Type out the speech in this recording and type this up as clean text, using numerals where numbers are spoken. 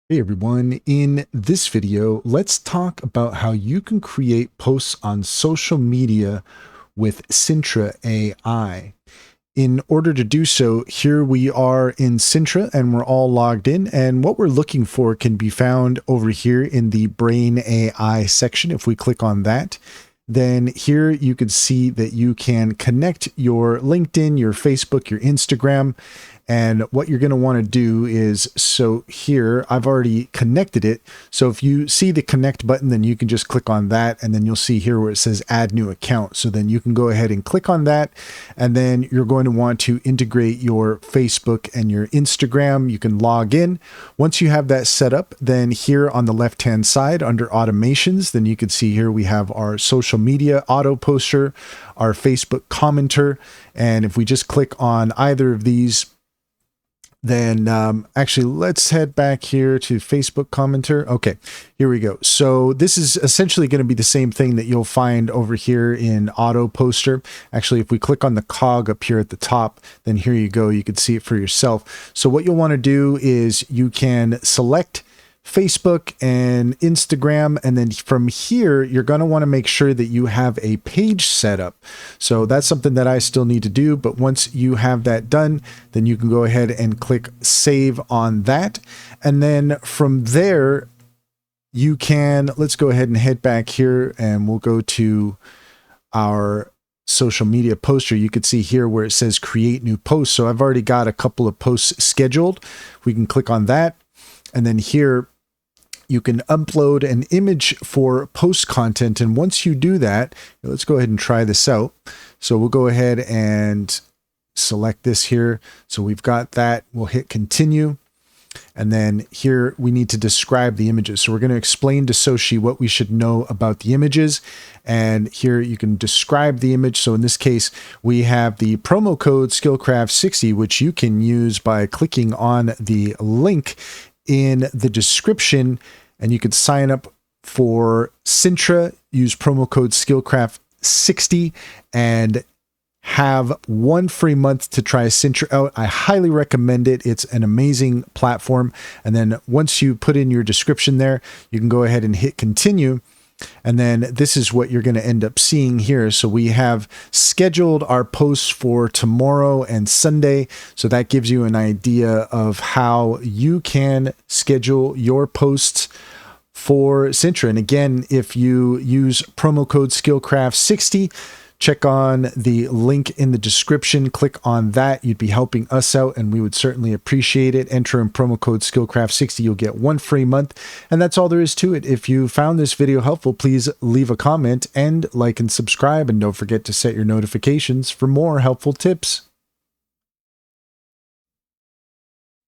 Hey everyone, in this video, let's talk about how you can create posts on social media with Sintra AI. In order to do so, here we are in Sintra and we're all logged in, and what we're looking for can be found over here in the Brain AI section. If we click on that, then here you can see that you can connect your LinkedIn, your Facebook, your Instagram. And what you're going to want to do is, so here I've already connected it. So if you see the connect button, then you can just click on that, and then you'll see here where it says add new account. So then you can go ahead and click on that, and then you're going to want to integrate your Facebook and your Instagram. You can log in. Once you have that set up, then here on the left hand side under automations, then you can see here we have our social media auto poster, our Facebook commenter. And if we just click on either of these, then actually let's head back here to Facebook commenter. Okay, here we go. So this is essentially going to be the same thing that you'll find over here in auto poster. Actually, if we click on the cog up here at the top, then here you go, you can see it for yourself. So what you'll want to do is you can select Facebook and Instagram, and then from here you're going to want to make sure that you have a page set up. So that's something that I still need to do, but once you have that done, then you can go ahead and click save on that, and then from there you can, let's go ahead and head back here and we'll go to our social media poster. You can see here where it says create new posts. So I've already got a couple of posts scheduled. We can click on that, and then here you can upload an image for post content. And once you do that, let's go ahead and try this out. So we'll go ahead and select this here. So we've got that. We'll hit continue. And then here we need to describe the images. So we're going to explain to Soshi what we should know about the images. And here you can describe the image. So in this case, we have the promo code Skillcraft60, which you can use by clicking on the link in the description, and you can sign up for Sintra, use promo code Skillcraft60, and have 1 free month to try Sintra out. I highly recommend it. It's an amazing platform. And then once you put in your description there, you can go ahead and hit continue. And then this is what you're going to end up seeing here. So we have scheduled our posts for tomorrow and Sunday. So that gives you an idea of how you can schedule your posts for Sintra. And again, if you use promo code Skillcraft60, check on the link in the description, click on that. You'd be helping us out, and we would certainly appreciate it. Enter in promo code Skillcraft60. You'll get 1 free month, and that's all there is to it. If you found this video helpful, please leave a comment and like and subscribe, and don't forget to set your notifications for more helpful tips.